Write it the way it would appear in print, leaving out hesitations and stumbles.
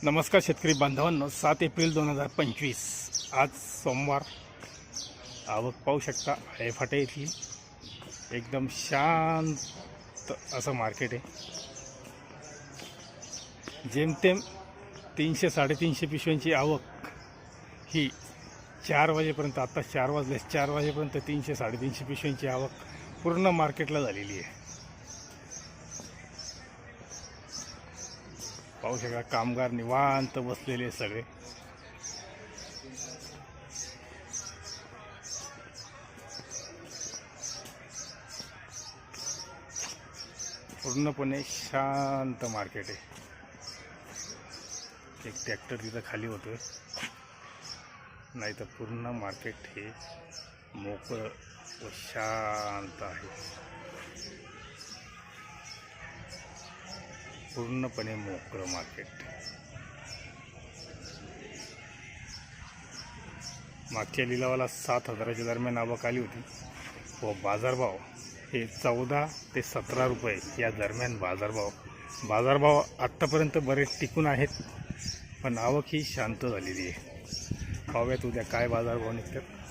नमस्कार शेतकरी बांधवांनो, 7 एप्रिल 2025 आज सोमवार। आवक पाहू शकता फाटे इथली एकदम शांत असं मार्केट आहे। जेमतेम 300-350 पिशव्यांची आवक ही 4 वाजेपर्यंत, आता 4 वाजले, 4 वाजेपर्यंत 300-350 पिशव्यांची आवक पूर्ण मार्केटला झालेली आहे। पाहू शकता कामगार निवांत बसलेले सगळे। पूर्णपणे शांत मार्केट आहे। एक ट्रॅक्टर तिथं खाली होतोय, नाही तर पूर्ण मार्केट हे मोकळं व शांत आहे। पूर्णपणे मोकळं मार्केट। मागच्या लिलावाला 7,000च्या दरम्यान आवक आली होती व बाजारभाव हे 14 ते 17 रुपये या दरम्यान बाजारभाव आत्तापर्यंत बरेच टिकून आहेत, पण आवक ही शांत झालेली आहे। पाहूयात उद्या काय बाजारभाव निघतात।